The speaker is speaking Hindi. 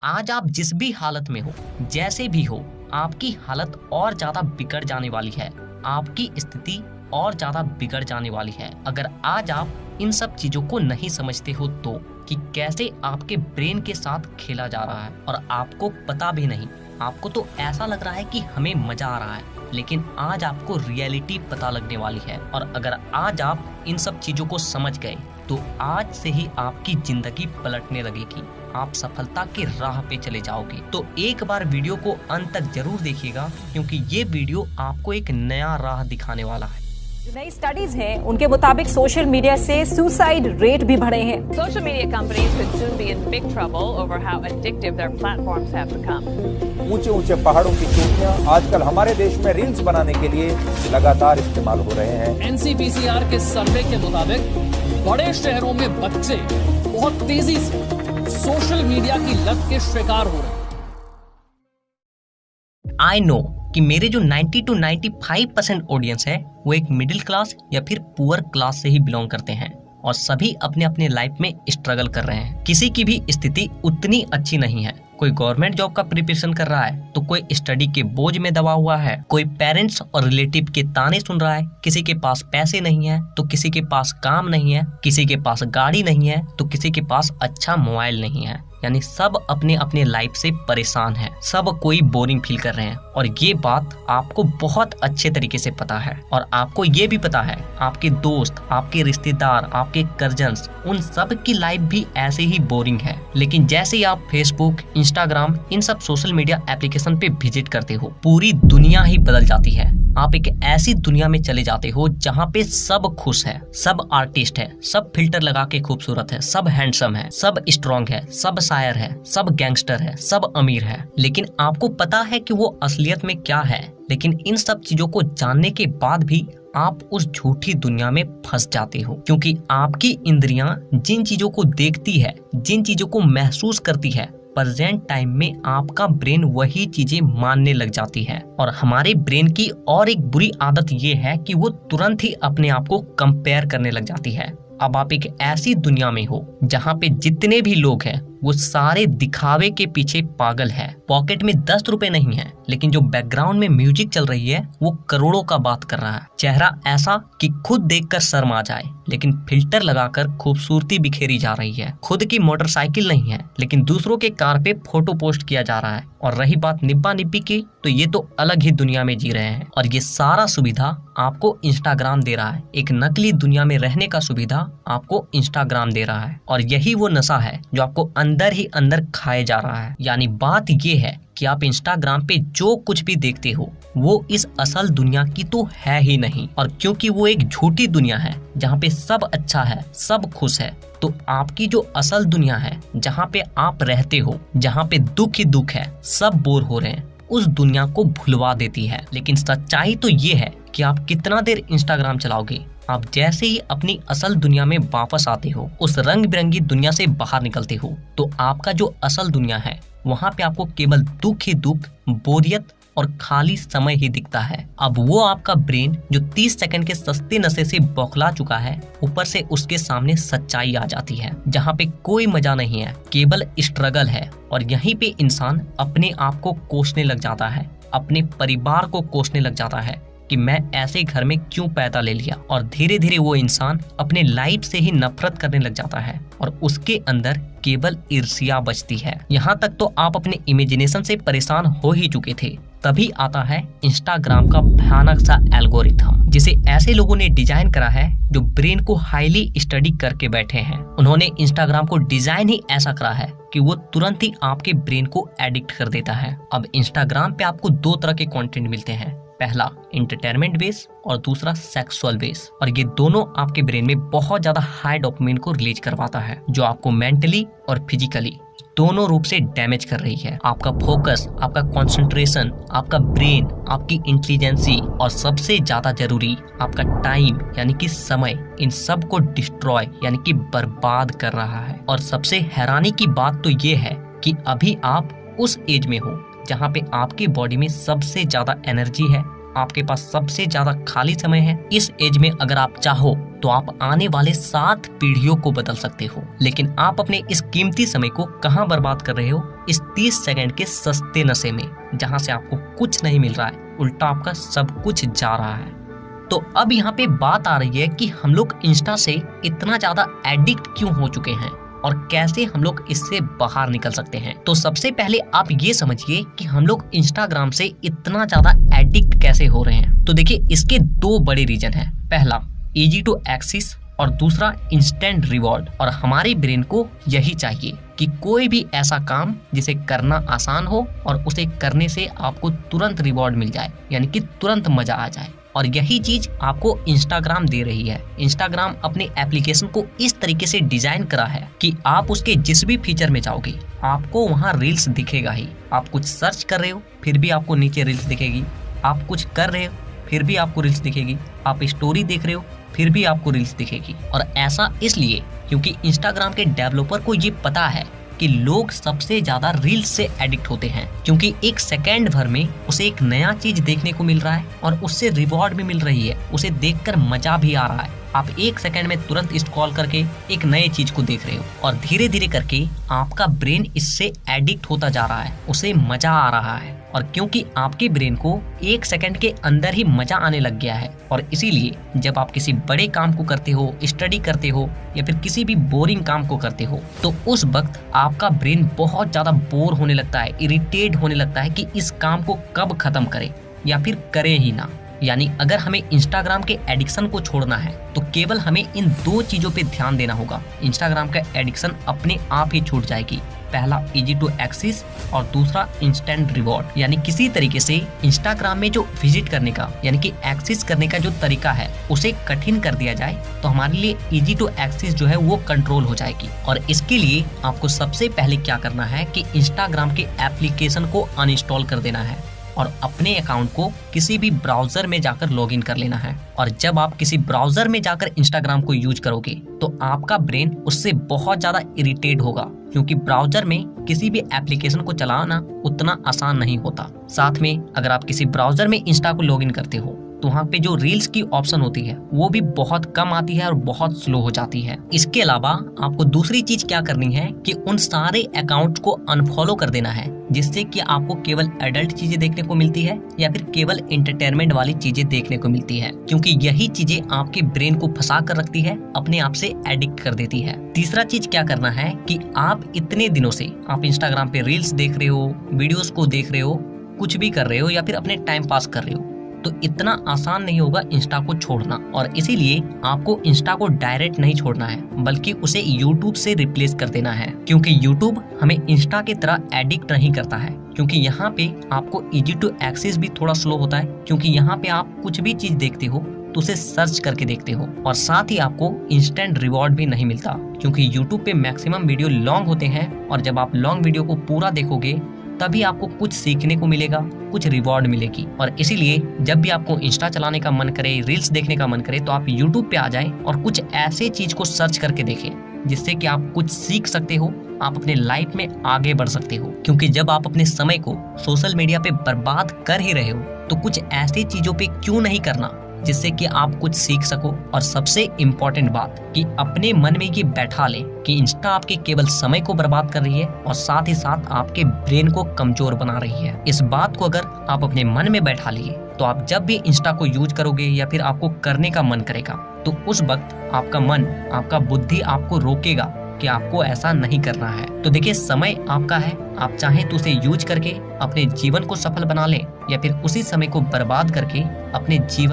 आज आप जिस भी हालत में हो, जैसे भी हो, आपकी हालत और ज्यादा बिगड़ जाने वाली है। आपकी स्थिति और ज्यादा बिगड़ जाने वाली है अगर आज आप इन सब चीजों को नहीं समझते हो तो, कि कैसे आपके ब्रेन के साथ खेला जा रहा है और आपको पता भी नहीं। आपको तो ऐसा लग रहा है कि हमें मजा आ रहा है, लेकिन आज आपको रियलिटी पता लगने वाली है। और अगर आज आप इन सब चीजों को समझ गए तो आज से ही आपकी जिंदगी पलटने लगेगी। आप सफलता की राह पे चले जाओगे। तो एक बार वीडियो को अंत तक जरूर देखिएगा, क्योंकि ये वीडियो आपको एक नया राह दिखाने वाला है। जो नई स्टडीज हैं उनके मुताबिक सोशल मीडिया से सुसाइड रेट भी बढ़े हैं। Social media companies could soon be in big trouble over how addictive their platforms have become. ऊंचे-ऊंचे पहाड़ों की चोटियां आजकल हमारे देश में रील्स बनाने के लिए लगातार इस्तेमाल हो रहे हैं। NCPCR के सर्वे के मुताबिक बड़े शहरों में बच्चे बहुत तेजी से सोशल मीडिया की लत के शिकार हो रहे हैं। आई नो कि मेरे जो 90 to 95% ऑडियंस है वो एक मिडिल क्लास या फिर पुअर क्लास से ही बिलोंग करते हैं और सभी अपने अपने लाइफ में स्ट्रगल कर रहे हैं। किसी की भी स्थिति उतनी अच्छी नहीं है। कोई गवर्नमेंट जॉब का प्रिपरेशन कर रहा है तो कोई स्टडी के बोझ में दबा हुआ है, कोई पेरेंट्स और रिलेटिव के ताने सुन रहा है, किसी के पास पैसे नहीं है तो किसी के पास काम नहीं है, किसी के पास गाड़ी नहीं है तो किसी के पास अच्छा मोबाइल नहीं है। यानी सब अपने अपने लाइफ से परेशान है, सब कोई बोरिंग फील कर रहे हैं। और ये बात आपको बहुत अच्छे तरीके से पता है। और आपको ये भी पता है आपके दोस्त, आपके रिश्तेदार, आपके कजन्स, उन सब की लाइफ भी ऐसे ही बोरिंग है। लेकिन जैसे ही आप फेसबुक, इंस्टाग्राम, इन सब सोशल मीडिया एप्लीकेशन पे विजिट करते हो, पूरी दुनिया ही बदल जाती है। आप एक ऐसी दुनिया में चले जाते हो जहाँ पे सब खुश है, सब आर्टिस्ट है, सब फिल्टर लगा के खूबसूरत है, सब हैंडसम है, सब स्ट्रॉन्ग है, सब शायर है, सब गैंगस्टर है, सब अमीर है। लेकिन आपको पता है कि वो असलियत में क्या है। लेकिन इन सब चीजों को जानने के बाद भी आप उस झूठी दुनिया में फंस जाते हो, क्योंकि आपकी इंद्रियां जिन चीजों को देखती है, जिन चीजों को महसूस करती है, प्रेजेंट टाइम में आपका ब्रेन वही चीजें मानने लग जाती है। और हमारे ब्रेन की और एक बुरी आदत ये है कि वो तुरंत ही अपने आप को कंपेयर करने लग जाती है। अब आप एक ऐसी दुनिया में हो जहाँ पे जितने भी लोग हैं वो सारे दिखावे के पीछे पागल है। पॉकेट में 10 रुपए नहीं है, लेकिन जो बैकग्राउंड में म्यूजिक चल रही है वो करोड़ों का बात कर रहा है। चेहरा ऐसा कि खुद देखकर शर्म आ जाए, लेकिन फिल्टर लगाकर खूबसूरती बिखेरी जा रही है। खुद की मोटरसाइकिल नहीं है, लेकिन दूसरों के कार पे फोटो पोस्ट किया जा रहा है। और रही बात निब्बा निब्बी की, तो ये तो अलग ही दुनिया में जी रहे हैं। और ये सारा सुविधा आपको इंस्टाग्राम दे रहा है। एक नकली दुनिया में रहने का सुविधा आपको इंस्टाग्राम दे रहा है। और यही वो नशा है जो आपको अंदर ही अंदर खाए जा रहा है। यानी बात ये है कि आप इंस्टाग्राम पे जो कुछ भी देखते हो वो इस असल दुनिया की तो है ही नहीं। और क्योंकि वो एक झूठी दुनिया है जहाँ पे सब अच्छा है, सब खुश है, तो आपकी जो असल दुनिया है जहाँ पे आप रहते हो, जहाँ पे दुख ही दुख है, सब बोर हो रहे हैं, उस दुनिया को भुलवा देती है। लेकिन सच्चाई तो ये है कि आप कितना देर इंस्टाग्राम चलाओगे। आप जैसे ही अपनी असल दुनिया में वापस आते हो, उस रंग बिरंगी दुनिया से बाहर निकलते हो, तो आपका जो असल दुनिया है वहाँ पे आपको केवल दुख ही दुख, बोरियत और खाली समय ही दिखता है। अब वो आपका ब्रेन जो 30 सेकंड के सस्ते नशे से बौखला चुका है, ऊपर से उसके सामने सच्चाई आ जाती है जहाँ पे कोई मजा नहीं है, केवल स्ट्रगल है। और यहीं पे इंसान अपने आप को कोसने लग जाता है, अपने परिवार को कोसने लग जाता है कि मैं ऐसे घर में क्यों पैदा ले लिया। और धीरे धीरे वो इंसान अपने लाइफ से ही नफरत करने लग जाता है और उसके अंदर केवल ईर्ष्या बचती है। यहाँ तक तो आप अपने इमेजिनेशन से परेशान हो ही चुके थे। तभी आता है इंस्टाग्राम का भयानक सा एल्गोरिथम, जिसे ऐसे लोगों ने डिजाइन करा है जो ब्रेन को हाईली स्टडी करके बैठे हैं। उन्होंने इंस्टाग्राम को डिजाइन ही ऐसा करा है कि वो तुरंत ही आपके ब्रेन को एडिक्ट कर देता है। अब इंस्टाग्राम पे आपको 2 तरह के कंटेंट मिलते हैं, पहला एंटरटेनमेंट बेस और दूसरा सेक्सुअल बेस। और ये दोनों आपके ब्रेन में बहुत ज्यादा हाई डोपामिन को रिलीज करवाता है, जो आपको मेंटली और फिजिकली दोनों रूप से डैमेज कर रही है। आपका फोकस, आपका कंसंट्रेशन, आपका ब्रेन, आपकी इंटेलिजेंसी और सबसे ज्यादा जरूरी आपका टाइम यानी कि समय, इन सब को डिस्ट्रॉय यानी कि बर्बाद कर रहा है। और सबसे हैरानी की बात तो ये है कि अभी आप उस एज में हो जहाँ पे आपकी बॉडी में सबसे ज्यादा एनर्जी है, आपके पास सबसे ज्यादा खाली समय है। इस एज में अगर आप चाहो तो आप आने वाले 7 पीढ़ियों को बदल सकते हो। लेकिन आप अपने इस कीमती समय को कहाँ बर्बाद कर रहे हो? इस 30 सेकंड के सस्ते नशे में, जहाँ से आपको कुछ नहीं मिल रहा है, उल्टा आपका सब कुछ जा रहा है। तो अब यहाँ पे बात आ रही है कि हम लोग इंस्टा से इतना ज्यादा एडिक्ट क्यों हो चुके हैं और कैसे हम लोग इससे बाहर निकल सकते हैं। तो सबसे पहले आप ये समझिए कि हम लोग इंस्टाग्राम से इतना ज्यादा एडिक्ट कैसे हो रहे हैं। तो देखिए, इसके 2 बड़े रीजन हैं। पहला, इजी टू एक्सेस, और दूसरा इंस्टेंट रिवॉर्ड। और हमारे ब्रेन को यही चाहिए कि कोई भी ऐसा काम जिसे करना आसान हो और उसे करने से आपको तुरंत रिवॉर्ड मिल जाए, यानी कि तुरंत मजा आ जाए। और यही चीज आपको इंस्टाग्राम दे रही है। इंस्टाग्राम अपने एप्लीकेशन को इस तरीके से डिजाइन करा है कि आप उसके जिस भी फीचर में जाओगे आपको वहाँ रील्स दिखेगा ही। आप कुछ सर्च कर रहे हो फिर भी आपको नीचे रील्स दिखेगी, आप कुछ कर रहे हो फिर भी आपको रील्स दिखेगी, आप स्टोरी देख रहे हो फिर भी आपको रील्स दिखेगी। और ऐसा इसलिए क्योंकि इंस्टाग्राम के डेवलपर को ये पता है कि लोग सबसे ज्यादा रील्स से एडिक्ट होते हैं, क्योंकि एक सेकेंड भर में उसे एक नया चीज देखने को मिल रहा है और उससे रिवॉर्ड भी मिल रही है, उसे देखकर मजा भी आ रहा है। आप एक सेकंड में तुरंत स्क्रॉल करके एक नए चीज को देख रहे हो और धीरे धीरे करके आपका ब्रेन इससे एडिक्ट होता जा रहा है, उसे मजा आ रहा है। और क्योंकि आपके ब्रेन को एक सेकंड के अंदर ही मजा आने लग गया है, और इसीलिए जब आप किसी बड़े काम को करते हो, स्टडी करते हो या फिर किसी भी बोरिंग काम को करते हो, तो उस वक्त आपका ब्रेन बहुत ज्यादा बोर होने लगता है, इरिटेट होने लगता है कि इस काम को कब खत्म करें या फिर करें ही ना। यानी अगर हमें इंस्टाग्राम के एडिक्शन को छोड़ना है तो केवल हमें इन 2 चीजों पे ध्यान देना होगा। इंस्टाग्राम का एडिक्शन अपने आप ही छूट जाएगी। पहला, इजी टू एक्सेस, और दूसरा इंस्टेंट रिवॉर्ड। यानी किसी तरीके से इंस्टाग्राम में जो विजिट करने का यानी कि एक्सेस करने का जो तरीका है उसे कठिन कर दिया जाए तो हमारे लिए इजी टू एक्सेस जो है वो कंट्रोल हो जाएगी। और इसके लिए आपको सबसे पहले क्या करना है कि इंस्टाग्राम के एप्लीकेशन को अनइंस्टॉल कर देना है और अपने अकाउंट को किसी भी ब्राउजर में जाकर लॉगिन कर लेना है। और जब आप किसी ब्राउजर में जाकर इंस्टाग्राम को यूज करोगे तो आपका ब्रेन उससे बहुत ज्यादा इरिटेट होगा, क्योंकि ब्राउजर में किसी भी एप्लीकेशन को चलाना उतना आसान नहीं होता। साथ में अगर आप किसी ब्राउजर में इंस्टा को लॉगिन करते हो तो वहाँ पे जो रील्स की ऑप्शन होती है वो भी बहुत कम आती है और बहुत स्लो हो जाती है। इसके अलावा आपको दूसरी चीज क्या करनी है कि उन सारे अकाउंट को अनफॉलो कर देना है, जिससे कि आपको केवल एडल्ट चीजें देखने को मिलती है या फिर केवल एंटरटेनमेंट वाली चीजें देखने को मिलती है, क्योंकि यही चीजें आपके ब्रेन को फंसा कर रखती है, अपने आप से एडिक्ट कर देती है। तीसरा चीज क्या करना है कि आप इतने दिनों से आप इंस्टाग्राम पे रील्स देख रहे हो, वीडियोस को देख रहे हो, कुछ भी कर रहे हो या फिर अपने टाइम पास कर रहे हो, तो इतना आसान नहीं होगा इंस्टा को छोड़ना। और इसीलिए आपको इंस्टा को डायरेक्ट नहीं छोड़ना है, बल्कि उसे यूट्यूब से रिप्लेस कर देना है, क्योंकि यूट्यूब हमें इंस्टा की तरह एडिक्ट नहीं करता है। क्योंकि यहाँ पे आपको इजी टू एक्सेस भी थोड़ा स्लो होता है, क्योंकि यहाँ पे आप कुछ भी चीज देखते हो तो उसे सर्च करके देखते हो, और साथ ही आपको इंस्टेंट रिवॉर्ड भी नहीं मिलता, क्योंकि यूट्यूब पे मैक्सिमम वीडियो लॉन्ग होते हैं और जब आप लॉन्ग वीडियो को पूरा देखोगे तभी आपको कुछ सीखने को मिलेगा, कुछ रिवॉर्ड मिलेगी। और इसीलिए जब भी आपको इंस्टा चलाने का मन करे, रील्स देखने का मन करे, तो आप यूट्यूब पे आ जाएं और कुछ ऐसे चीज को सर्च करके देखें जिससे कि आप कुछ सीख सकते हो, आप अपने लाइफ में आगे बढ़ सकते हो। क्योंकि जब आप अपने समय को सोशल मीडिया पे बर्बाद कर ही रहे हो तो कुछ ऐसी चीजों पे क्यों नहीं करना जिससे कि आप कुछ सीख सको। और सबसे इम्पोर्टेंट बात कि अपने मन में ये बैठा लें कि इंस्टा आपके केवल समय को बर्बाद कर रही है और साथ ही साथ आपके ब्रेन को कमजोर बना रही है। इस बात को अगर आप अपने मन में बैठा लिए तो आप जब भी इंस्टा को यूज करोगे या फिर आपको करने का मन करेगा तो उस वक्त आपका मन, आपका बुद्धि आपको रोकेगा कि आपको ऐसा नहीं करना है। तो देखिए, समय आपका है, आप चाहें तो उसे यूज करके अपने जीवन को सफल बना लें या फिर उसी समय को बर्बाद करके अपने जीवन